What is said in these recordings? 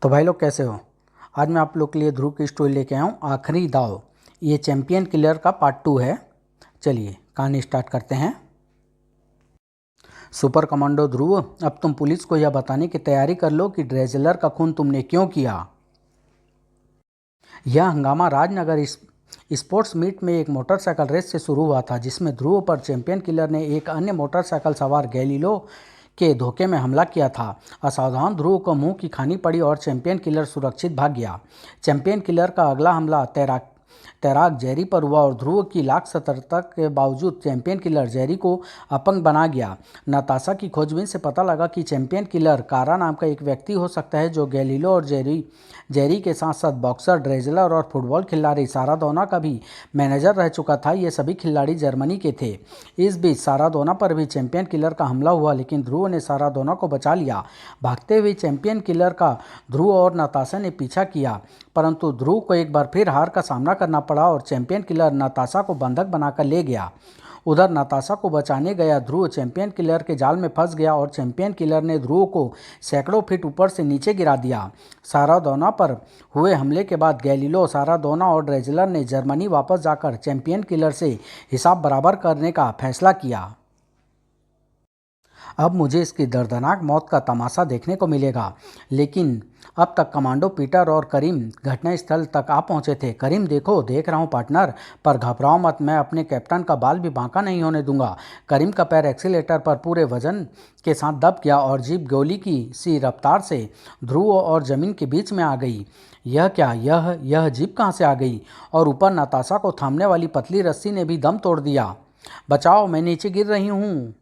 तो भाई लोग कैसे हो। आज मैं आप लोग के लिए ध्रुव की स्टोरी लेके आया हूँ आखिरी दाव। ये चैंपियन किलर का पार्ट 2 है। चलिए कहानी स्टार्ट करते हैं। सुपर कमांडो ध्रुव, अब तुम पुलिस को यह बताने की तैयारी कर लो कि ड्रेजलर का खून तुमने क्यों किया। यह हंगामा राजनगर स्पोर्ट्स मीट में एक मोटरसाइकिल रेस से शुरू हुआ था, जिसमें ध्रुव पर चैंपियन किलर ने एक अन्य मोटरसाइकिल सवार गैलीलो के धोखे में हमला किया था। असावधान ध्रुव को मुंह की खानी पड़ी और चैंपियन किलर सुरक्षित भाग गया। चैंपियन किलर का अगला हमला तैराक जेरी पर हुआ और ध्रुव की लाख सतर्कता के बावजूद चैंपियन किलर जेरी को अपंग बना गया। नताशा की खोजबीन से पता लगा कि चैंपियन किलर कारा नाम का एक व्यक्ति हो सकता है, जो गैलीलो और जेरी के साथ साथ बॉक्सर, ड्रेजलर और फुटबॉल खिलाड़ी सारादोना का भी मैनेजर रह चुका था। ये सभी खिलाड़ी जर्मनी के थे। इस बीच सारादोना पर भी चैंपियन किलर का हमला हुआ, लेकिन ध्रुव ने सारादोना को बचा लिया। भागते हुए चैंपियन किलर का ध्रुव और नताशा ने पीछा किया, परंतु ध्रुव को एक बार फिर हार का सामना करना पड़ा और चैंपियन किलर नताशा को बंधक बनाकर ले गया। उधर नताशा को बचाने गया ध्रुव चैंपियन किलर के जाल में फंस गया और चैंपियन किलर ने ध्रुव को सैकड़ों फीट ऊपर से नीचे गिरा दिया। सारादोना पर हुए हमले के बाद गैलीलो, सारादोना और ड्रेजलर ने जर्मनी वापस जाकर चैंपियन किलर से हिसाब बराबर करने का फैसला किया। अब मुझे इसकी दर्दनाक मौत का तमाशा देखने को मिलेगा। लेकिन अब तक कमांडो पीटर और करीम घटनास्थल तक आ पहुंचे थे। करीम, देखो, देख रहा हूं पार्टनर, पर घबराओ मत, मैं अपने कैप्टन का बाल भी बांका नहीं होने दूंगा। करीम का पैर एक्सीलेटर पर पूरे वजन के साथ दब गया और जीप गोली की सी रफ्तार से ध्रुव और जमीन के बीच में आ गई। यह क्या, यह जीप कहाँ से आ गई? और ऊपर नताशा को थामने वाली पतली रस्सी ने भी दम तोड़ दिया। बचाओ, मैं नीचे गिर रही हूँ।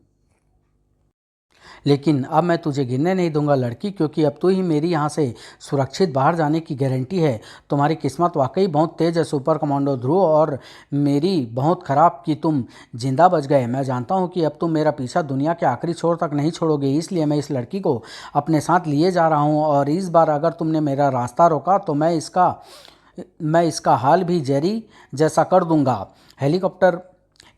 लेकिन अब मैं तुझे गिरने नहीं दूंगा लड़की, क्योंकि अब तू ही मेरी यहाँ से सुरक्षित बाहर जाने की गारंटी है। तुम्हारी किस्मत वाकई बहुत तेज है सुपर कमांडो ध्रुव, और मेरी बहुत खराब कि तुम जिंदा बच गए। मैं जानता हूँ कि अब तुम मेरा पीछा दुनिया के आखिरी छोर तक नहीं छोड़ोगे, इसलिए मैं इस लड़की को अपने साथ लिए जा रहा हूँ। और इस बार अगर तुमने मेरा रास्ता रोका तो मैं इसका हाल भी जेरी जैसा कर दूंगा। हेलीकॉप्टर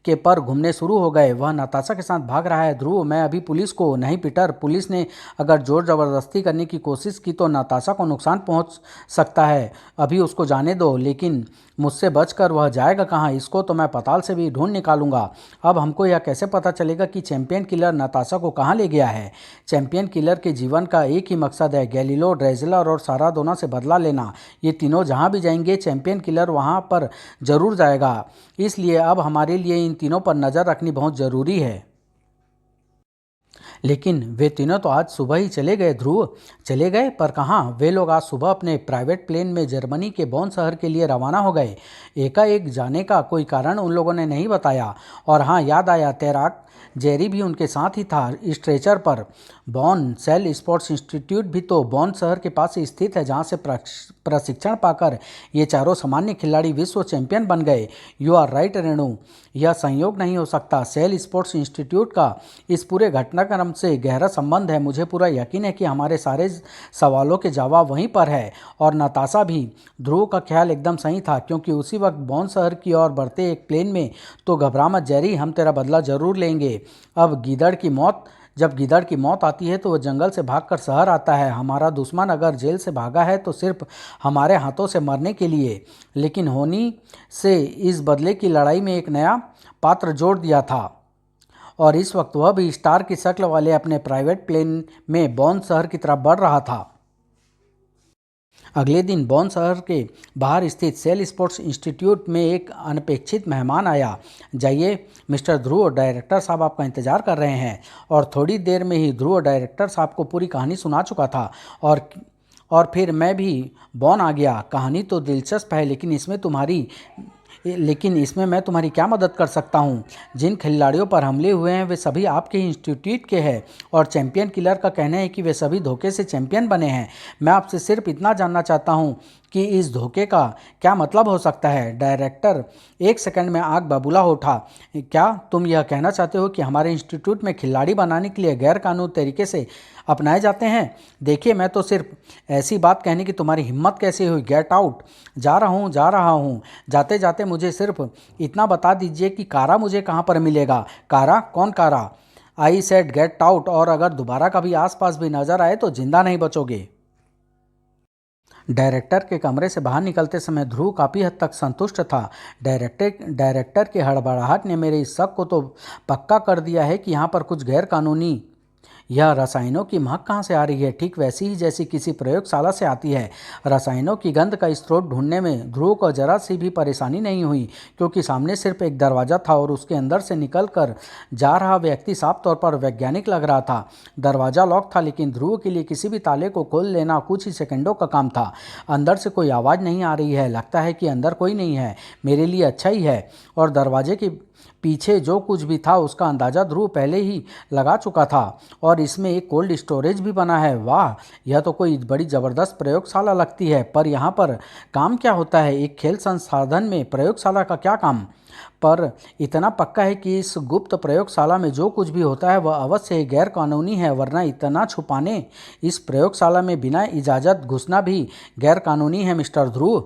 के पर घूमने शुरू हो गए। वह नताशा के साथ भाग रहा है। ध्रुव, मैं अभी पुलिस को नहीं पीटर, पुलिस ने अगर जोर जबरदस्ती करने की कोशिश की तो नताशा को नुकसान पहुंच सकता है। अभी उसको जाने दो, लेकिन मुझसे बचकर वह जाएगा कहाँ? इसको तो मैं पाताल से भी ढूंढ निकालूंगा। अब हमको यह कैसे पता चलेगा कि चैंपियन किलर नताशा को कहाँ ले गया है? चैंपियन किलर के जीवन का एक ही मकसद है, गैलीलो, ड्रेजलर और सारादोना से बदला लेना। ये तीनों जहाँ भी जाएंगे चैंपियन किलर वहाँ पर जरूर जाएगा। इसलिए अब हमारे लिए इन तीनों पर नज़र रखनी बहुत ज़रूरी है। लेकिन वे तीनों तो आज सुबह ही चले गए ध्रुव। चले गए? पर कहाँ? वे लोग आज सुबह अपने प्राइवेट प्लेन में जर्मनी के बॉन शहर के लिए रवाना हो गए। एकाएक जाने का कोई कारण उन लोगों ने नहीं बताया। और हाँ, याद आया, तैराक जेरी भी उनके साथ ही था, स्ट्रेचर पर। बॉन सेल स्पोर्ट्स इंस्टीट्यूट भी तो बॉन शहर के पास स्थित है, जहाँ से प्रशिक्षण पाकर ये चारों सामान्य खिलाड़ी विश्व चैंपियन बन गए। यू आर राइट रेणु, यह संयोग नहीं हो सकता। सेल स्पोर्ट्स इंस्टीट्यूट का इस पूरे घटनाक्रम से गहरा संबंध है। मुझे पूरा यकीन है कि हमारे सारे सवालों के जवाब वहीं पर है। और नताशा भी। ध्रुव का ख्याल एकदम सही था, क्योंकि उसी वक्त बॉन शहर की ओर बढ़ते एक प्लेन में। तो घबरा मत जेरी, हम तेरा बदला जरूर लेंगे। जब गीदड़ की मौत आती है तो वह जंगल से भागकर शहर आता है। हमारा दुश्मन अगर जेल से भागा है तो सिर्फ हमारे हाथों से मरने के लिए। लेकिन होनी से इस बदले की लड़ाई में एक नया पात्र जोड़ दिया था, और इस वक्त वह भी स्टार की शक्ल वाले अपने प्राइवेट प्लेन में बॉन शहर की तरफ बढ़ रहा था। अगले दिन बॉन शहर के बाहर स्थित सेल स्पोर्ट्स इंस्टीट्यूट में एक अनपेक्षित मेहमान आया। जाइए मिस्टर ध्रुव, डायरेक्टर साहब आपका इंतजार कर रहे हैं। और थोड़ी देर में ही ध्रुव डायरेक्टर साहब को पूरी कहानी सुना चुका था। और फिर मैं भी बॉन आ गया। कहानी तो दिलचस्प है, लेकिन इसमें मैं तुम्हारी क्या मदद कर सकता हूँ? जिन खिलाड़ियों पर हमले हुए हैं वे सभी आपके ही इंस्टीट्यूट के हैं, और चैंपियन किलर का कहना है कि वे सभी धोखे से चैंपियन बने हैं। मैं आपसे सिर्फ इतना जानना चाहता हूँ कि इस धोखे का क्या मतलब हो सकता है? डायरेक्टर एक सेकंड में आग बबूला हो उठा। क्या तुम यह कहना चाहते हो कि हमारे इंस्टीट्यूट में खिलाड़ी बनाने के लिए गैर कानूनी तरीके से अपनाए जाते हैं? देखिए, मैं तो सिर्फ ऐसी बात कहने की तुम्हारी हिम्मत कैसे हुई? Get out. जा रहा हूँ। जाते जाते मुझे सिर्फ इतना बता दीजिए कि कारा मुझे कहाँ पर मिलेगा? कारा? कौन कारा? आई सेड गेट आउट, और अगर दोबारा कभी आसपास भी नजर आए तो जिंदा नहीं बचोगे। डायरेक्टर के कमरे से बाहर निकलते समय ध्रुव काफ़ी हद तक संतुष्ट था। डायरेक्टर की हड़बड़ाहट ने मेरे इस शक को तो पक्का कर दिया है कि यहाँ पर कुछ गैर कानूनी यह रसायनों की महक कहाँ से आ रही है, ठीक वैसी ही जैसी किसी प्रयोगशाला से आती है। रसायनों की गंध का स्रोत ढूंढने में ध्रुव को जरा सी भी परेशानी नहीं हुई, क्योंकि सामने सिर्फ एक दरवाज़ा था और उसके अंदर से निकल कर जा रहा व्यक्ति साफ तौर पर वैज्ञानिक लग रहा था। दरवाज़ा लॉक था, लेकिन ध्रुव के लिए किसी भी ताले को खोल लेना कुछ ही सेकंडों का काम था। अंदर से कोई आवाज़ नहीं आ रही है, लगता है कि अंदर कोई नहीं है। मेरे लिए अच्छा ही है। और दरवाजे के पीछे जो कुछ भी था उसका अंदाज़ा ध्रुव पहले ही लगा चुका था। और इसमें एक कोल्ड स्टोरेज भी बना है। वाह, यह तो कोई बड़ी ज़बरदस्त प्रयोगशाला लगती है। पर यहाँ पर काम क्या होता है? एक खेल संसाधन में प्रयोगशाला का क्या काम? पर इतना पक्का है कि इस गुप्त प्रयोगशाला में जो कुछ भी होता है वह अवश्य ही गैर कानूनी है, वरना इतना छुपाने इस प्रयोगशाला में बिना इजाज़त घुसना भी गैर कानूनी है मिस्टर ध्रुव।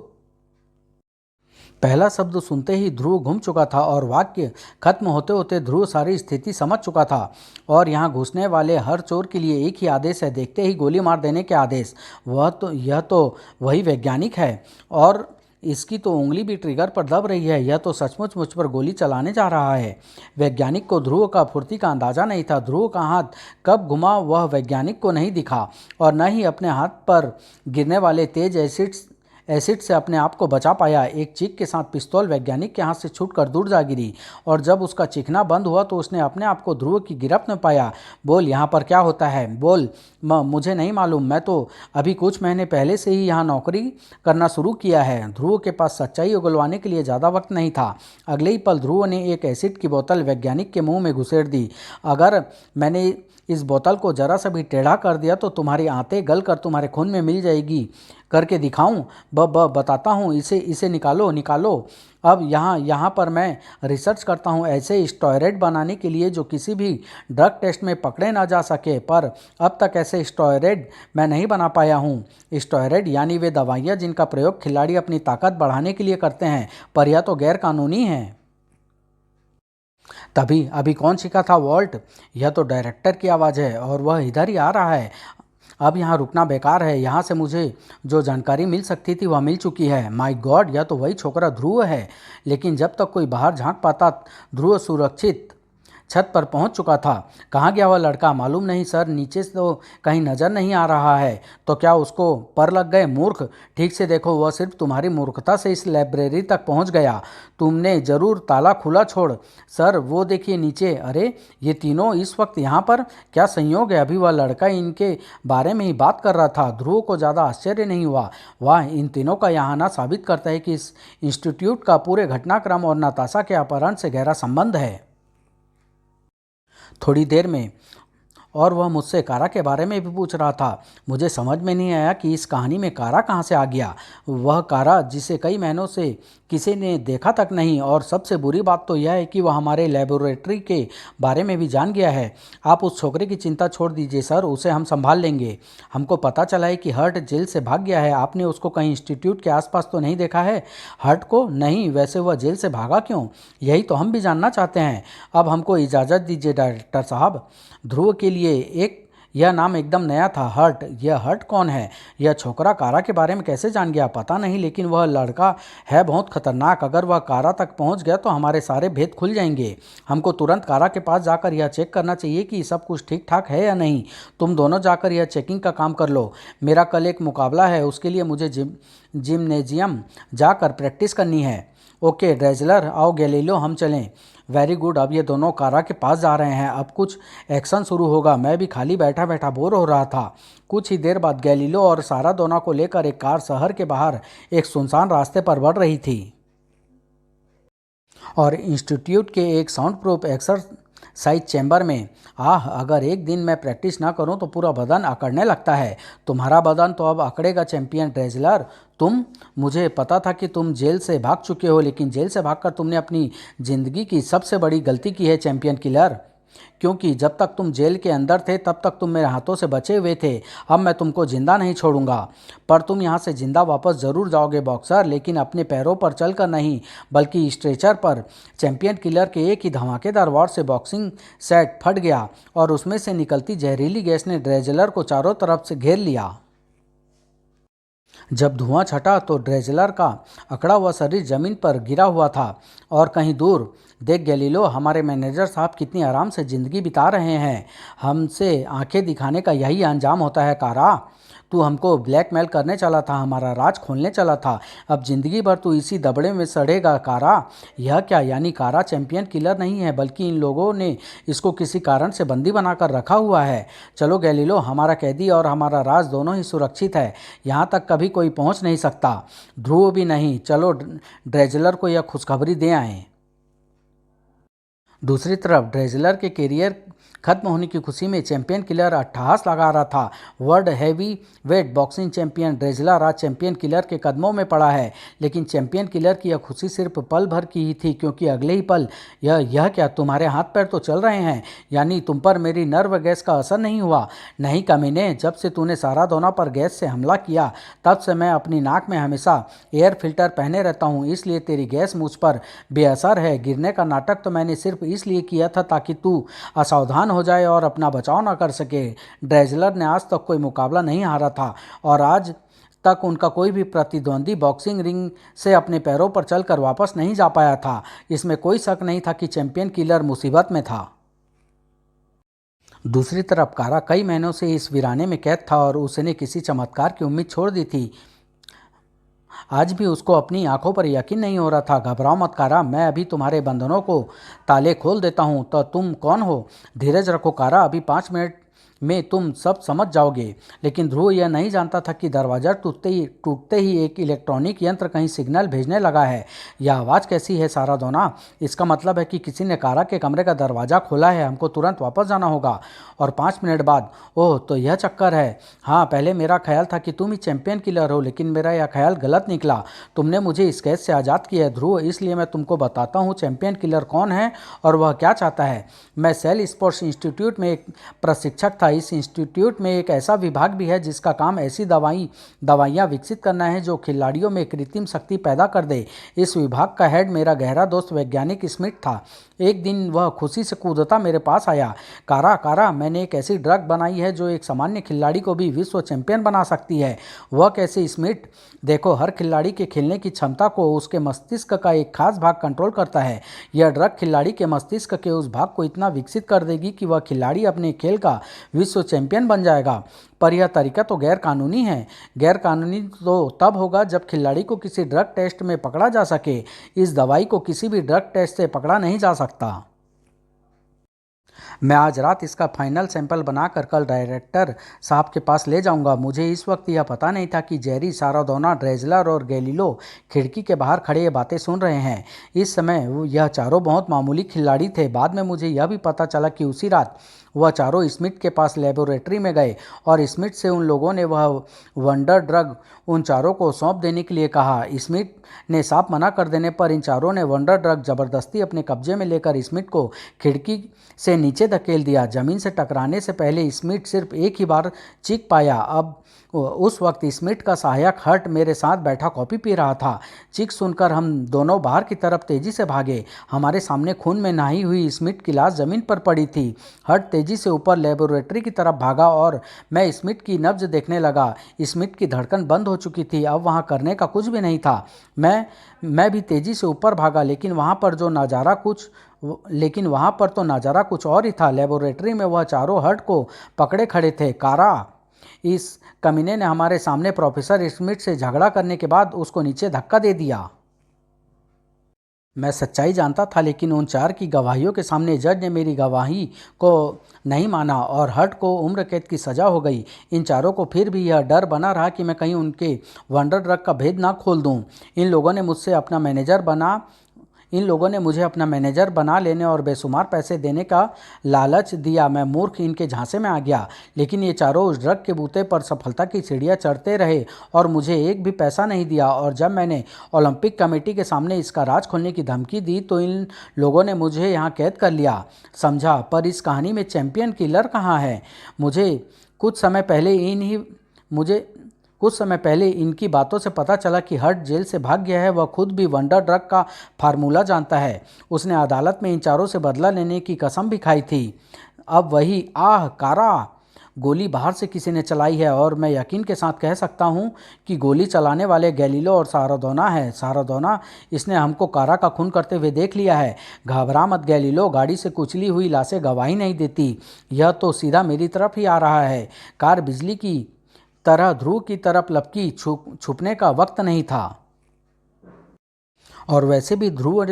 पहला शब्द सुनते ही ध्रुव घूम चुका था और वाक्य खत्म होते होते ध्रुव सारी स्थिति समझ चुका था। और यहाँ घुसने वाले हर चोर के लिए एक ही आदेश है, देखते ही गोली मार देने के आदेश। यह तो वही वैज्ञानिक है, और इसकी तो उंगली भी ट्रिगर पर दब रही है। यह तो सचमुच मुझ पर गोली चलाने जा रहा है। वैज्ञानिक को ध्रुव का फुर्ती का अंदाजा नहीं था। ध्रुव का हाथ कब घुमा वह वैज्ञानिक को नहीं दिखा, और न ही अपने हाथ पर गिरने वाले तेज एसिड से अपने आप को बचा पाया। एक चीख के साथ पिस्तौल वैज्ञानिक के हाथ से छूटकर दूर जा गिरी, और जब उसका चीखना बंद हुआ तो उसने अपने आप को ध्रुव की गिरफ्त में पाया। बोल, यहाँ पर क्या होता है? बोल। मुझे नहीं मालूम, मैं तो अभी कुछ महीने पहले से ही यहाँ नौकरी करना शुरू किया है। ध्रुव के पास सच्चाई उगलवाने के लिए ज़्यादा वक्त नहीं था। अगले ही पल ध्रुव ने एक एसिड की बोतल वैज्ञानिक के मुंह में घुसेड़ दी। अगर मैंने इस बोतल को जरा सा भी टेढ़ा कर दिया तो तुम्हारी आंतें गल कर तुम्हारे खून में मिल जाएगी। करके दिखाऊं? बताता हूँ, इसे इसे निकालो निकालो। अब यहाँ पर मैं रिसर्च करता हूँ ऐसे स्टेरॉयड बनाने के लिए जो किसी भी ड्रग टेस्ट में पकड़े ना जा सके, पर अब तक ऐसे स्टेरॉयड मैं नहीं बना पाया हूँ। स्टेरॉयड यानी वे दवाइयाँ जिनका प्रयोग खिलाड़ी अपनी ताकत बढ़ाने के लिए करते हैं, पर यह तो गैर कानूनी है। तभी अभी कौन सीखा था वॉल्ट? यह तो डायरेक्टर की आवाज़ है, और वह इधर ही आ रहा है। अब यहाँ रुकना बेकार है। यहाँ से मुझे जो जानकारी मिल सकती थी वह मिल चुकी है। माय गॉड, यह तो वही छोकरा ध्रुव है। लेकिन जब तक कोई बाहर झांक पाता, ध्रुव सुरक्षित छत पर पहुंच चुका था। कहाँ गया वह लड़का? मालूम नहीं सर, नीचे से तो कहीं नज़र नहीं आ रहा है। तो क्या उसको पर लग गए? मूर्ख, ठीक से देखो, वह सिर्फ तुम्हारी मूर्खता से इस लाइब्रेरी तक पहुंच गया। तुमने जरूर ताला खुला छोड़। सर वो देखिए नीचे, अरे ये तीनों इस वक्त यहाँ पर, क्या संयोग है? अभी वह लड़का इनके बारे में ही बात कर रहा था। ध्रुव को ज़्यादा आश्चर्य नहीं हुआ। वाह, इन तीनों का यहाँ आना साबित करता है कि इस इंस्टीट्यूट का पूरे घटनाक्रम और नताशा के अपहरण से गहरा संबंध है। थोड़ी देर में और वह मुझसे कारा के बारे में भी पूछ रहा था। मुझे समझ में नहीं आया कि इस कहानी में कारा कहाँ से आ गया। वह कारा जिसे कई महीनों से किसी ने देखा तक नहीं, और सबसे बुरी बात तो यह है कि वह हमारे लेबोरेटरी के बारे में भी जान गया है। आप उस छोकरे की चिंता छोड़ दीजिए सर, उसे हम संभाल लेंगे। हमको पता चला है कि हर्ट जेल से भाग गया है। आपने उसको कहीं इंस्टीट्यूट के आसपास तो नहीं देखा है? हर्ट को? नहीं। वैसे वह जेल से भागा क्यों, यही तो हम भी जानना चाहते हैं। अब हमको इजाज़त दीजिए डायरेक्टर साहब। ध्रुव के लिए यह नाम एकदम नया था, हर्ट। यह हर्ट कौन है? यह छोकरा कारा के बारे में कैसे जान गया पता नहीं, लेकिन वह लड़का है बहुत खतरनाक। अगर वह कारा तक पहुंच गया तो हमारे सारे भेद खुल जाएंगे। हमको तुरंत कारा के पास जाकर यह चेक करना चाहिए कि सब कुछ ठीक ठाक है या नहीं। तुम दोनों जाकर यह चेकिंग का काम कर लो। मेरा कल एक मुकाबला है, उसके लिए मुझे जिम्नेजियम जाकर प्रैक्टिस करनी है। ओके ड्रेजलर, आओ गैलीलियो, हम चलें। Very good. अब ये दोनों कारा के पास जा रहे हैं। अब कुछ एक्शन शुरू होगा। मैं भी खाली बैठा बैठा बोर हो रहा था। कुछ ही देर बाद गैलीलियो और सारा दोनों को लेकर एक कार शहर के बाहर एक सुनसान रास्ते पर बढ़ रही थी, और इंस्टीट्यूट के एक साउंड प्रूफ एक्सरसाइज चैम्बर में। अगर एक दिन मैं प्रैक्टिस ना करूं तो पूरा बदन अकड़ने लगता है। तुम्हारा बदन तो अब अकड़ेगा चैंपियन ड्रेजलर। मुझे पता था कि तुम जेल से भाग चुके हो, लेकिन जेल से भागकर तुमने अपनी ज़िंदगी की सबसे बड़ी गलती की है चैंपियन किलर। क्योंकि जब तक तुम जेल के अंदर थे तब तक तुम मेरे हाथों से बचे हुए थे। अब मैं तुमको जिंदा नहीं छोड़ूंगा। पर तुम यहाँ से जिंदा वापस ज़रूर जाओगे बॉक्सर, लेकिन अपने पैरों पर चलकर नहीं, बल्कि स्ट्रेचर पर। चैंपियन किलर के एक ही धमाकेदार वार से बॉक्सिंग सेट फट गया, और उसमें से निकलती जहरीली गैस ने ड्रेजलर को चारों तरफ से घेर लिया। जब धुआं छटा तो ड्रेजलर का अकड़ा हुआ शरीर जमीन पर गिरा हुआ था और कहीं दूर, देख गैलीलो, हमारे मैनेजर साहब कितनी आराम से जिंदगी बिता रहे हैं। हमसे आंखें दिखाने का यही अंजाम होता है कारा। तू हमको ब्लैकमेल करने चला था, हमारा राज खोलने चला था, अब जिंदगी भर तू इसी दबड़े में सड़ेगा कारा। यह क्या, यानी कारा चैंपियन किलर नहीं है, बल्कि इन लोगों ने इसको किसी कारण से बंदी बनाकर रखा हुआ है। चलो गैलीलो, हमारा कैदी और हमारा राज दोनों ही सुरक्षित है, यहाँ तक कभी कोई पहुँच नहीं सकता, ध्रुव भी नहीं। चलो ड्रेजलर को यह खुशखबरी दे आएं। दूसरी तरफ ड्रेजलर के कैरियर खत्म होने की खुशी में चैंपियन किलर अट्टहास लगा रहा था। World heavyweight boxing champion ड्रेजलर आज चैंपियन किलर के कदमों में पड़ा है। लेकिन चैंपियन किलर की यह खुशी सिर्फ पल भर की ही थी, क्योंकि अगले ही पल यह क्या, तुम्हारे हाथ पैर तो चल रहे हैं, यानी तुम पर मेरी नर्व गैस का असर नहीं हुआ? नहीं कमीने, जब से तूने सारादोना पर गैस से हमला किया तब से मैं अपनी नाक में हमेशा एयर फिल्टर पहने रहता हूँ, इसलिए तेरी गैस मुझ पर बेअसर है। गिरने का नाटक तो मैंने सिर्फ इसलिए किया था ताकि तू असावधान हो जाए और अपना बचाव न कर सके। ड्रेजलर ने आज तक कोई मुकाबला नहीं हारा था और आज तक उनका कोई भी प्रतिद्वंदी बॉक्सिंग रिंग से अपने पैरों पर चलकर वापस नहीं जा पाया था। इसमें कोई शक नहीं था कि चैंपियन किलर मुसीबत में था। दूसरी तरफ कारा कई महीनों से इस वीराने में कैद था और उसने किसी चमत्कार की उम्मीद छोड़ दी थी। आज भी उसको अपनी आंखों पर यकीन नहीं हो रहा था। घबराओ मत कारा, मैं अभी तुम्हारे बंधनों को ताले खोल देता हूँ। तो तुम कौन हो? धीरज रखो कारा, अभी 5 मिनट में तुम सब समझ जाओगे। लेकिन ध्रुव यह नहीं जानता था कि दरवाज़ा टूटते ही एक इलेक्ट्रॉनिक यंत्र कहीं सिग्नल भेजने लगा है। यह आवाज़ कैसी है सारादोना? इसका मतलब है कि किसी ने कारा के कमरे का दरवाज़ा खोला है। हमको तुरंत वापस जाना होगा। और 5 मिनट बाद, ओह तो यह चक्कर है। हाँ, पहले मेरा ख्याल था कि तुम ही चैंपियन किलर हो, लेकिन मेरा यह ख्याल गलत निकला। तुमने मुझे इस कैद से आज़ाद किया है ध्रुव, इसलिए मैं तुमको बताता हूँ चैंपियन किलर कौन है और वह क्या चाहता है। मैं सेल स्पोर्ट्स इंस्टीट्यूट में एक प्रशिक्षक था। इस इंस्टीट्यूट में एक ऐसा विभाग भी है जिसका काम ऐसी दवाइयाँ विकसित करना है जो खिलाड़ियों में कृत्रिम शक्ति पैदा कर दे। इस विभाग का हेड मेरा गहरा दोस्त वैज्ञानिक स्मिथ था। एक दिन वह खुशी से कूदता मेरे पास आया। कारा कारा, मैंने एक ऐसी ड्रग बनाई है जो एक सामान्य खिलाड़ी को भी विश्व चैंपियन बना सकती है। वह कैसे स्मिथ? देखो, हर खिलाड़ी के खेलने की क्षमता को उसके मस्तिष्क का एक खास भाग कंट्रोल करता है। यह ड्रग खिलाड़ी के मस्तिष्क के उस भाग को इतना विकसित कर देगी कि वह खिलाड़ी अपने खेल का विश्व चैंपियन बन जाएगा। पर यह तरीका तो गैर कानूनी है। गैर कानूनी तो तब होगा जब खिलाड़ी को किसी ड्रग टेस्ट में पकड़ा जा सके। इस दवाई को किसी भी ड्रग टेस्ट से पकड़ा नहीं जा सकता। मैं आज रात इसका फाइनल सैंपल बनाकर कल डायरेक्टर साहब के पास ले जाऊंगा। मुझे इस वक्त यह पता नहीं था कि जेरी, सारादोना, ड्रेजलर और गैलीलो खिड़की के बाहर खड़े ये बातें सुन रहे हैं। इस समय यह चारों बहुत मामूली खिलाड़ी थे। बाद में मुझे यह भी पता चला कि उसी रात वह चारों स्मिथ के पास लेबोरेटरी में गए और स्मिथ से उन लोगों ने वह वंडर ड्रग उन चारों को सौंप देने के लिए कहा। स्मिथ ने साफ मना कर देने पर इन चारों ने वंडर ड्रग जबरदस्ती अपने कब्जे में लेकर स्मिथ को खिड़की से नीचे धकेल दिया। जमीन से टकराने से पहले स्मिथ सिर्फ एक ही बार चीख पाया। अब उस वक्त स्मिथ का सहायक हर्ट मेरे साथ बैठा कॉफी पी रहा था। चीख सुनकर हम दोनों बाहर की तरफ तेजी से भागे। हमारे सामने खून में नहाई हुई स्मिथ की लाश जमीन पर पड़ी थी। हर्ट तेजी से ऊपर लेबोरेटरी की तरफ भागा और मैं स्मिथ की नब्ज देखने लगा। स्मिथ की धड़कन बंद हो चुकी थी। अब वहाँ करने का कुछ भी नहीं था। मैं भी तेजी से ऊपर भागा, लेकिन वहाँ पर तो नज़ारा कुछ और ही था। लेबोरेटरी में वह चारों हर्ट को पकड़े खड़े थे। कारा, इस कमीने ने हमारे सामने प्रोफेसर स्मिथ से झगड़ा करने के बाद उसको नीचे धक्का दे दिया। मैं सच्चाई जानता था, लेकिन उन 4 की गवाहियों के सामने जज ने मेरी गवाही को नहीं माना और हर्ट को उम्र कैद की सज़ा हो गई। इन चारों को फिर भी यह डर बना रहा कि मैं कहीं उनके वंडर ड्रग का भेद ना खोल दूं। इन लोगों ने मुझे अपना मैनेजर बना लेने और बेशुमार पैसे देने का लालच दिया। मैं मूर्ख इनके झांसे में आ गया। लेकिन ये चारों उस ड्रग के बूते पर सफलता की सीढ़ियाँ चढ़ते रहे और मुझे एक भी पैसा नहीं दिया। और जब मैंने ओलंपिक कमेटी के सामने इसका राज खोलने की धमकी दी तो इन लोगों ने मुझे यहाँ कैद कर लिया। समझा? पर इस कहानी में चैंपियन किलर कहाँ है? मुझे कुछ समय पहले इनकी बातों से पता चला कि हर्ट जेल से भाग गया है। वह खुद भी वंडर ड्रग का फार्मूला जानता है। उसने अदालत में इन चारों से बदला लेने की कसम भी खाई थी। अब वही, आह कारा, गोली बाहर से किसी ने चलाई है और मैं यकीन के साथ कह सकता हूं कि गोली चलाने वाले गैलीलो और सारादोना है। सारादोना, इसने हमको कारा का खून करते हुए देख लिया है। घबरा मत गैलीलो, गाड़ी से कुचली हुई लाशें गवाही नहीं देती। यह तो सीधा मेरी तरफ ही आ रहा है। कार बिजली की तरह ध्रुव की तरफ लपकी। छुपने का वक्त नहीं था। और वैसे भी ध्रुव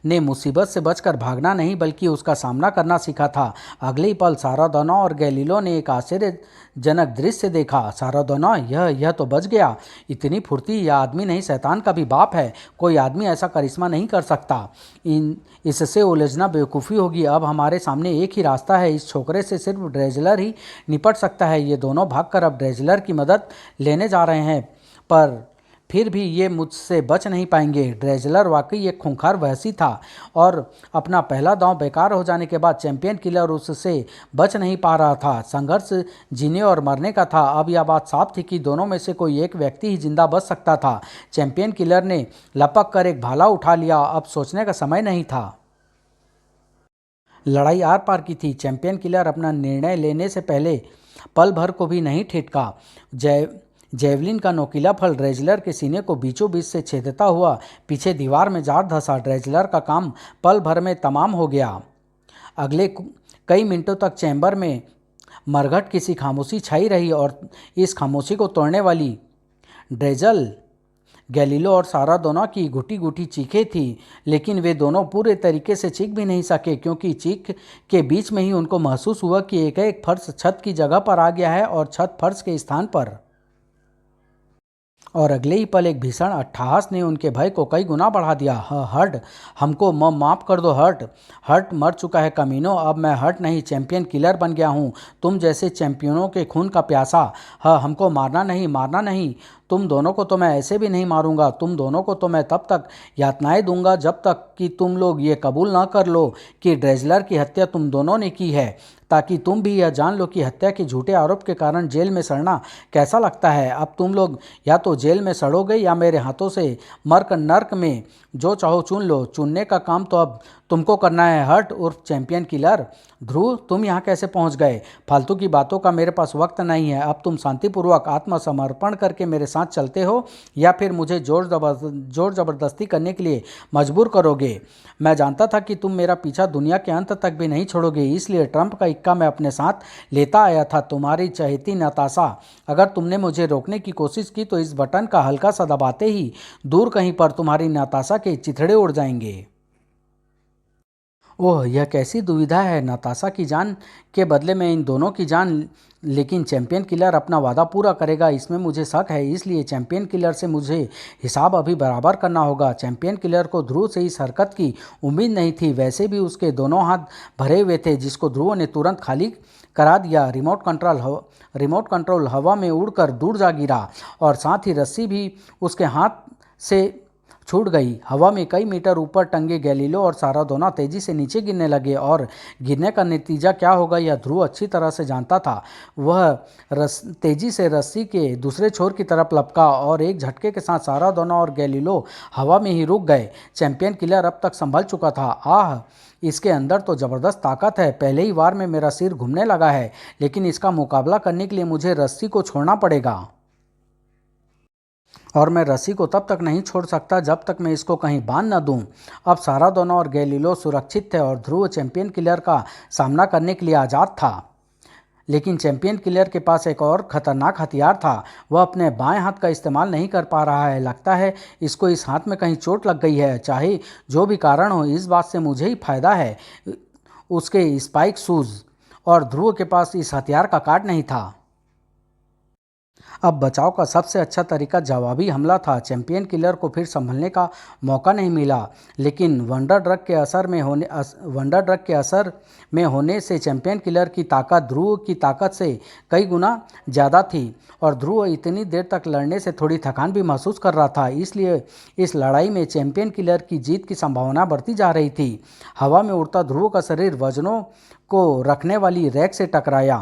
ने मुसीबत से बचकर भागना नहीं बल्कि उसका सामना करना सीखा था। अगले ही पल सारादोना और गैलीलो ने एक आश्चर्यजनक दृश्य देखा। सारादोना, यह तो बच गया। इतनी फुर्ती, यह आदमी नहीं शैतान का भी बाप है। कोई आदमी ऐसा करिश्मा नहीं कर सकता। इससे उलझना बेवकूफ़ी होगी। अब हमारे सामने एक ही रास्ता है। इस छोकरे से सिर्फ ड्रेजलर ही निपट सकता है। ये दोनों भागकर अब ड्रेजलर की मदद लेने जा रहे हैं, पर फिर भी ये मुझसे बच नहीं पाएंगे। ड्रेजलर वाकई एक खूंखार वहशी था और अपना पहला दांव बेकार हो जाने के बाद चैंपियन किलर उससे बच नहीं पा रहा था। संघर्ष जीने और मरने का था। अब यह बात साफ थी कि दोनों में से कोई एक व्यक्ति ही जिंदा बच सकता था। चैंपियन किलर ने लपक कर एक भाला उठा लिया। अब सोचने का समय नहीं था। लड़ाई आर पार की थी। चैंपियन किलर अपना निर्णय लेने से पहले पल भर को भी नहीं ठिठका। जेवलिन का नोकीला फल ड्रेजलर के सीने को बीचों बीच से छेदता हुआ पीछे दीवार में जा धंसा। ड्रेजलर का काम पल भर में तमाम हो गया। अगले कई मिनटों तक चैम्बर में मरघट किसी खामोशी छाई रही और इस खामोशी को तोड़ने वाली ड्रेजल, गैलीलो और सारादोना की घुटी घुटी चीखें थी। लेकिन वे दोनों पूरे तरीके से चीख भी नहीं सके, क्योंकि चीख के बीच में ही उनको महसूस हुआ कि एक फर्श छत की जगह पर आ गया है और छत फर्श के स्थान पर। और अगले ही पल एक भीषण अट्टहास ने उनके भय को कई गुना बढ़ा दिया। हर्ट, हमको माफ़ कर दो हर्ट। हर्ट मर चुका है कमीनों। अब मैं हर्ट नहीं, चैंपियन किलर बन गया हूँ। तुम जैसे चैंपियनों के खून का प्यासा। हमको मारना नहीं, मारना नहीं। तुम दोनों को तो मैं ऐसे भी नहीं मारूंगा। तुम दोनों को तो मैं तब तक यातनाएं दूंगा जब तक कि तुम लोग ये कबूल ना कर लो कि ड्रेजलर की हत्या तुम दोनों ने की है, ताकि तुम भी यह जान लो कि हत्या के झूठे आरोप के कारण जेल में सड़ना कैसा लगता है। अब तुम लोग या तो जेल में सड़ोगे या मेरे हाथों से मरकर नर्क में। जो चाहो चुन लो। चुनने का काम तो अब तुमको करना है। हर्ट उर्फ चैंपियन किलर। ध्रुव, तुम यहाँ कैसे पहुँच गए? फालतू की बातों का मेरे पास वक्त नहीं है। अब तुम शांतिपूर्वक आत्मसमर्पण करके मेरे साथ चलते हो या फिर मुझे जोर जबरदस्ती करने के लिए मजबूर करोगे। मैं जानता था कि तुम मेरा पीछा दुनिया के अंत तक भी नहीं छोड़ोगे, इसलिए ट्रंप का इक्का मैं अपने साथ लेता आया था। तुम्हारी चहेती नताशा। अगर तुमने मुझे रोकने की कोशिश की तो इस बटन का हल्का सा दबाते ही दूर कहीं पर तुम्हारी नताशा के चिथड़े उड़ जाएंगे। ओह, यह कैसी दुविधा है। नताशा की जान के बदले में इन दोनों की जान। लेकिन चैंपियन किलर अपना वादा पूरा करेगा, इसमें मुझे शक है। इसलिए चैंपियन किलर से मुझे हिसाब अभी बराबर करना होगा। चैंपियन किलर को ध्रुव से इस हरकत की उम्मीद नहीं थी। वैसे भी उसके दोनों हाथ भरे हुए थे, जिसको ध्रुव ने तुरंत खाली करा दिया। रिमोट कंट्रोल हवा में उड़कर दूर जा गिरा और साथ ही रस्सी भी उसके हाथ से छूट गई। हवा में कई मीटर ऊपर टंगे गैलीलो और सारादोना तेजी से नीचे गिरने लगे और गिरने का नतीजा क्या होगा यह ध्रुव अच्छी तरह से जानता था। वह तेजी से रस्सी के दूसरे छोर की तरफ लपका और एक झटके के साथ सारादोना और गैलीलो हवा में ही रुक गए। चैंपियन किलर अब तक संभल चुका था। आह, इसके अंदर तो ज़बरदस्त ताकत है। पहले ही वार में मेरा सिर घूमने लगा है, लेकिन इसका मुकाबला करने के लिए मुझे रस्सी को छोड़ना पड़ेगा। और मैं रस्सी को तब तक नहीं छोड़ सकता जब तक मैं इसको कहीं बांध न दूं। अब सारादोना और गैलीलो सुरक्षित थे और ध्रुव चैंपियन किलर का सामना करने के लिए आज़ाद था। लेकिन चैंपियन किलर के पास एक और खतरनाक हथियार था। वह अपने बाएं हाथ का इस्तेमाल नहीं कर पा रहा है। लगता है इसको इस हाथ में कहीं चोट लग गई है। चाहे जो भी कारण हो, इस बात से मुझे ही फायदा है। उसके स्पाइक शूज़ और ध्रुव के पास इस हथियार का कार्ड नहीं था। अब बचाव का सबसे अच्छा तरीका जवाबी हमला था। चैंपियन किलर को फिर संभलने का मौका नहीं मिला। लेकिन वंडर ड्रग के असर में होने से चैंपियन किलर की ताकत ध्रुव की ताकत से कई गुना ज़्यादा थी और ध्रुव इतनी देर तक लड़ने से थोड़ी थकान भी महसूस कर रहा था। इसलिए इस लड़ाई में चैंपियन किलर की जीत की संभावना बढ़ती जा रही थी। हवा में उड़ता ध्रुव का शरीर वजनों को रखने वाली रैक से टकराया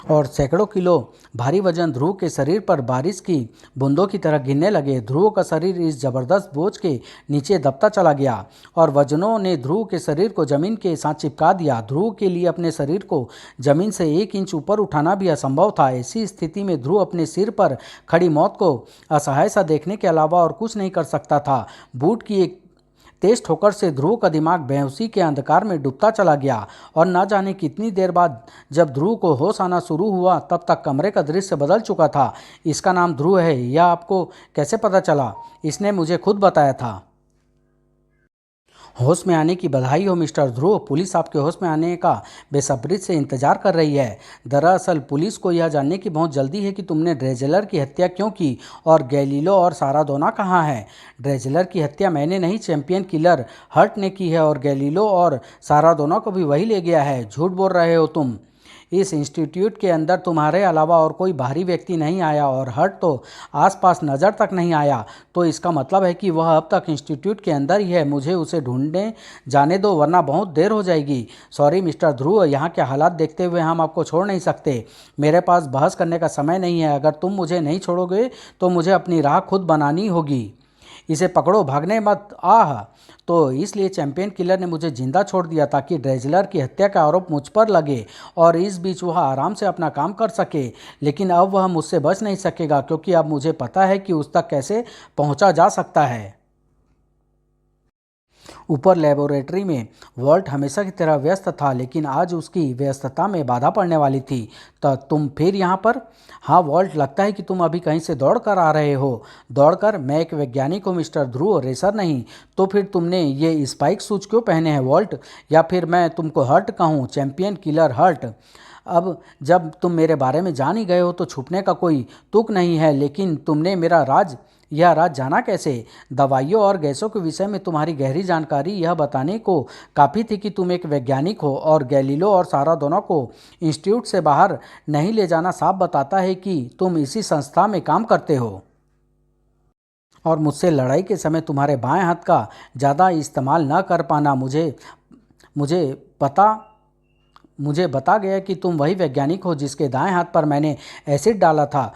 और सैकड़ों किलो भारी वजन ध्रुव के शरीर पर बारिश की बूंदों की तरह गिरने लगे। ध्रुव का शरीर इस जबरदस्त बोझ के नीचे दबता चला गया और वजनों ने ध्रुव के शरीर को जमीन के साथ चिपका दिया। ध्रुव के लिए अपने शरीर को जमीन से 1 इंच ऊपर उठाना भी असंभव था। ऐसी स्थिति में ध्रुव अपने सिर पर खड़ी मौत को असहाय सा देखने के अलावा और कुछ नहीं कर सकता था। बूट की एक तेज ठोकर से ध्रुव का दिमाग बेहोशी के अंधकार में डूबता चला गया और न जाने कितनी देर बाद जब ध्रुव को होश आना शुरू हुआ तब तक कमरे का दृश्य बदल चुका था। इसका नाम ध्रुव है, यह आपको कैसे पता चला? इसने मुझे खुद बताया था। होश में आने की बधाई हो मिस्टर ध्रुव। पुलिस आपके होश में आने का बेसब्री से इंतजार कर रही है। दरअसल पुलिस को यह जानने की बहुत जल्दी है कि तुमने ड्रेजलर की हत्या क्यों की और गैलीलो और सारादोना कहाँ है। ड्रेजलर की हत्या मैंने नहीं, चैंपियन किलर हर्ट ने की है और गैलीलो और सारादोना को भी वही ले गया है। झूठ बोल रहे हो तुम। इस इंस्टीट्यूट के अंदर तुम्हारे अलावा और कोई बाहरी व्यक्ति नहीं आया और हर्ट तो आसपास नज़र तक नहीं आया, तो इसका मतलब है कि वह अब तक इंस्टीट्यूट के अंदर ही है। मुझे उसे ढूंढने जाने दो वरना बहुत देर हो जाएगी। सॉरी मिस्टर ध्रुव, यहाँ के हालात देखते हुए हम आपको छोड़ नहीं सकते। मेरे पास बहस करने का समय नहीं है। अगर तुम मुझे नहीं छोड़ोगे तो मुझे अपनी राह खुद बनानी होगी। इसे पकड़ो, भागने मत। आह, तो इसलिए चैंपियन किलर ने मुझे जिंदा छोड़ दिया ताकि ड्रेजलर की हत्या का आरोप मुझ पर लगे और इस बीच वह आराम से अपना काम कर सके। लेकिन अब वह मुझसे बच नहीं सकेगा क्योंकि अब मुझे पता है कि उस तक कैसे पहुंचा जा सकता है। ऊपर लेबोरेटरी में वॉल्ट हमेशा की तरह व्यस्त था, लेकिन आज उसकी व्यस्तता में बाधा पड़ने वाली थी। तो तुम फिर यहाँ पर? हाँ वॉल्ट, लगता है कि तुम अभी कहीं से दौड़ कर आ रहे हो। दौड़कर? मैं एक वैज्ञानिक हूँ मिस्टर ध्रुव, रेसर नहीं। तो फिर तुमने ये स्पाइक शूज क्यों पहने हैं वॉल्ट? या फिर मैं तुमको हर्ट कहूँ? Champion killer hurt. अब जब तुम मेरे बारे में जान ही गए हो तो छुपने का कोई तुक नहीं है। लेकिन तुमने यह राज जाना कैसे? दवाइयों और गैसों के विषय में तुम्हारी गहरी जानकारी यह बताने को काफ़ी थी कि तुम एक वैज्ञानिक हो और गैलीलो और सारा दोनों को इंस्टीट्यूट से बाहर नहीं ले जाना साफ बताता है कि तुम इसी संस्था में काम करते हो। और मुझसे लड़ाई के समय तुम्हारे बाएं हाथ का ज़्यादा इस्तेमाल न कर पाना मुझे पता मुझे बता गया कि तुम वही वैज्ञानिक हो जिसके दाएं हाथ पर मैंने एसिड डाला था।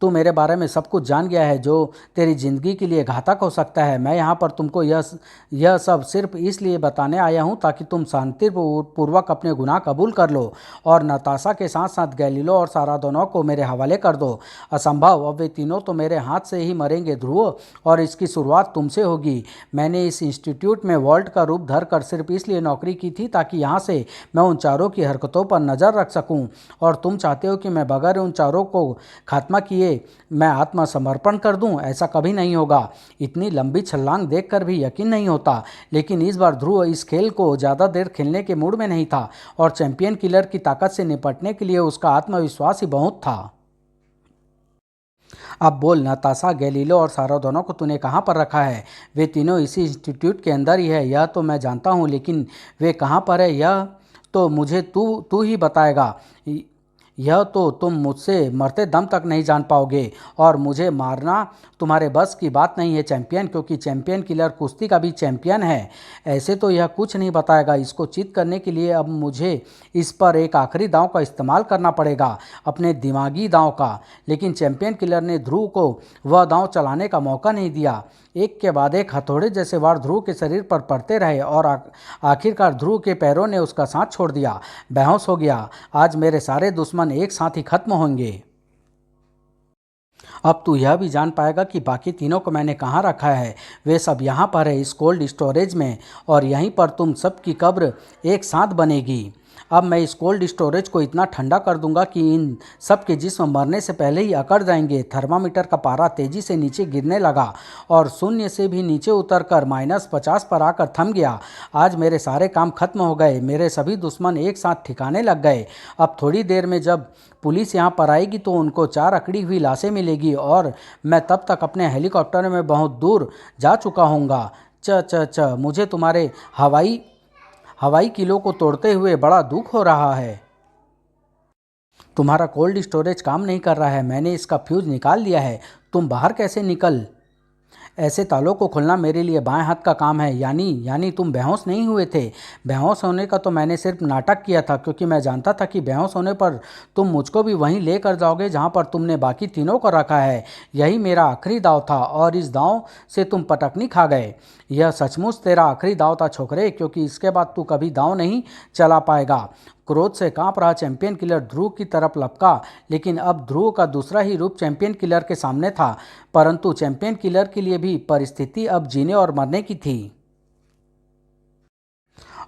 तू मेरे बारे में सब कुछ जान गया है जो तेरी जिंदगी के लिए घातक हो सकता है। मैं यहाँ पर तुमको यह सब सिर्फ इसलिए बताने आया हूँ ताकि तुम शांतिपूर्वक अपने गुनाह कबूल कर लो और नताशा के साथ साथ गैलीलो और सारा दोनों को मेरे हवाले कर दो। असंभव, अब वे तीनों तो मेरे हाथ से ही मरेंगे ध्रुव, और इसकी शुरुआत तुमसे होगी। मैंने इस इंस्टीट्यूट में वॉल्ट का रूप धरकर सिर्फ इसलिए नौकरी की थी ताकि यहाँ से मैं उन चारों की हरकतों पर नज़र रख सकूं। और तुम चाहते हो कि मैं बगैर उन चारों को खात्मा किए मैं आत्मसमर्पण कर दूं? ऐसा कभी नहीं होगा। इतनी लंबी छलांग देखकर भी यकीन नहीं होता। लेकिन इस बार ध्रुव इस खेल को ज़्यादा देर खेलने के मूड में नहीं था और चैंपियन किलर की ताकत से निपटने के लिए उसका आत्मविश्वास ही बहुत था। अब बोल नताशा, गैलीलो और सारा दोनों को तूने कहाँ पर रखा है? वे तीनों इसी इंस्टीट्यूट के अंदर ही है, यह तो मैं जानता हूँ, लेकिन वे कहाँ पर है यह तो मुझे तू तू ही बताएगा। यह तो तुम मुझसे मरते दम तक नहीं जान पाओगे और मुझे मारना तुम्हारे बस की बात नहीं है चैंपियन, क्योंकि चैंपियन किलर कुश्ती का भी चैंपियन है। ऐसे तो यह कुछ नहीं बताएगा। इसको चित करने के लिए अब मुझे इस पर एक आखिरी दांव का इस्तेमाल करना पड़ेगा, अपने दिमागी दांव का। लेकिन चैंपियन किलर ने ध्रुव को वह दांव चलाने का मौका नहीं दिया। एक के बाद एक हथौड़े जैसे वार ध्रुव के शरीर पर पड़ते रहे और आखिरकार ध्रुव के पैरों ने उसका साथ छोड़ दिया। बेहोश हो गया। आज मेरे सारे दुश्मन एक साथ ही खत्म होंगे। अब तू यह भी जान पाएगा कि बाकी तीनों को मैंने कहाँ रखा है। वे सब यहाँ पर है, इस कोल्ड स्टोरेज में, और यहीं पर तुम सबकी कब्र एक साथ बनेगी। अब मैं इस कोल्ड स्टोरेज को इतना ठंडा कर दूंगा कि इन सब के जिस्म मरने से पहले ही अकड़ जाएंगे। थर्मामीटर का पारा तेजी से नीचे गिरने लगा और शून्य से भी नीचे उतरकर -50 पर आकर थम गया। आज मेरे सारे काम खत्म हो गए। मेरे सभी दुश्मन एक साथ ठिकाने लग गए। अब थोड़ी देर में जब पुलिस यहाँ पर आएगी तो उनको 4 अकड़ी हुई लाशें मिलेगी और मैं तब तक अपने हेलीकॉप्टर में बहुत दूर जा चुका हूँगा। मुझे तुम्हारे हवाई किलो को तोड़ते हुए बड़ा दुख हो रहा है। तुम्हारा कोल्ड स्टोरेज काम नहीं कर रहा है। मैंने इसका फ्यूज निकाल दिया है। तुम बाहर कैसे निकल ऐसे तालों को खोलना मेरे लिए बाएं हाथ का काम है। यानी तुम बेहोश नहीं हुए थे। बेहोश होने का तो मैंने सिर्फ नाटक किया था, क्योंकि मैं जानता था कि बेहोश होने पर तुम मुझको भी वहीं लेकर जाओगे जहां पर तुमने बाकी तीनों को रखा है। यही मेरा आखिरी दांव था और इस दांव से तुम पटकनी खा गए। यह सचमुच तेरा आखिरी दांव था छोकरे, क्योंकि इसके बाद तू कभी दांव नहीं चला पाएगा। क्रोध से कांप रहा चैंपियन किलर ध्रुव की तरफ लपका, लेकिन अब ध्रुव का दूसरा ही रूप चैंपियन किलर के सामने था। परंतु चैंपियन किलर के लिए भी परिस्थिति अब जीने और मरने की थी,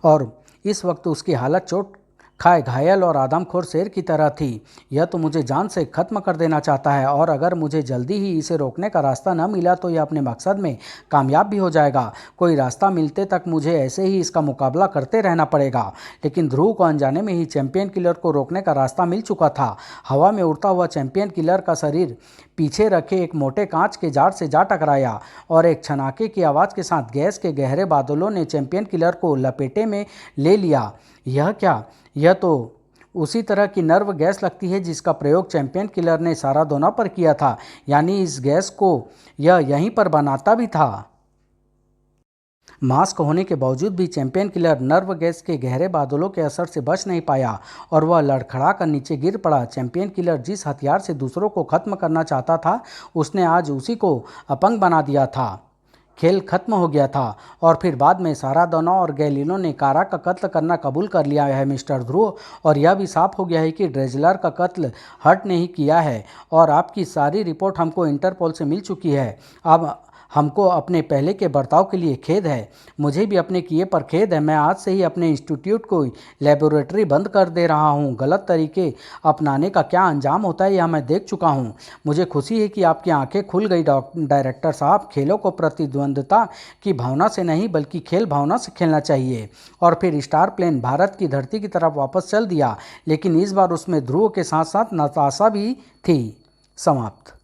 और इस वक्त उसकी हालत चोट खाए घायल और आदमखोर शेर की तरह थी। यह तो मुझे जान से खत्म कर देना चाहता है, और अगर मुझे जल्दी ही इसे रोकने का रास्ता न मिला तो यह अपने मकसद में कामयाब भी हो जाएगा। कोई रास्ता मिलते तक मुझे ऐसे ही इसका मुकाबला करते रहना पड़ेगा। लेकिन ध्रुव को अनजाने में ही चैंपियन किलर को रोकने का रास्ता मिल चुका था। हवा में उड़ता हुआ चैंपियन किलर का शरीर पीछे रखे एक मोटे कांच के जार से जा टकराया, और एक छनाके की आवाज़ के साथ गैस के गहरे बादलों ने चैंपियन किलर को लपेटे में ले लिया। यह क्या? यह तो उसी तरह की नर्व गैस लगती है जिसका प्रयोग चैंपियन किलर ने सारादोना पर किया था। यानी इस गैस को यह यहीं पर बनाता भी था। मास्क होने के बावजूद भी चैंपियन किलर नर्व गैस के गहरे बादलों के असर से बच नहीं पाया, और वह लड़खड़ा कर नीचे गिर पड़ा। चैंपियन किलर जिस हथियार से दूसरों को खत्म करना चाहता था, उसने आज उसी को अपंग बना दिया था। खेल खत्म हो गया था, और फिर बाद में सारादोना और गैलिनो ने कारा का कत्ल करना कबूल कर लिया है मिस्टर ध्रुव, और यह भी साफ हो गया है कि ड्रेजलर का कत्ल हर्ट ने ही किया है, और आपकी सारी रिपोर्ट हमको इंटरपोल से मिल चुकी है। अब हमको अपने पहले के बर्ताव के लिए खेद है। मुझे भी अपने किए पर खेद है। मैं आज से ही अपने इंस्टीट्यूट को लेबोरेटरी बंद कर दे रहा हूँ। गलत तरीके अपनाने का क्या अंजाम होता है यह मैं देख चुका हूँ। मुझे खुशी है कि आपकी आंखें खुल गई डायरेक्टर साहब। खेलों को प्रतिद्वंद्विता की भावना से नहीं बल्कि खेल भावना से खेलना चाहिए। और फिर स्टार प्लेन भारत की धरती की तरफ वापस चल दिया, लेकिन इस बार उसमें ध्रुव के साथ साथ नताशा भी थी। समाप्त।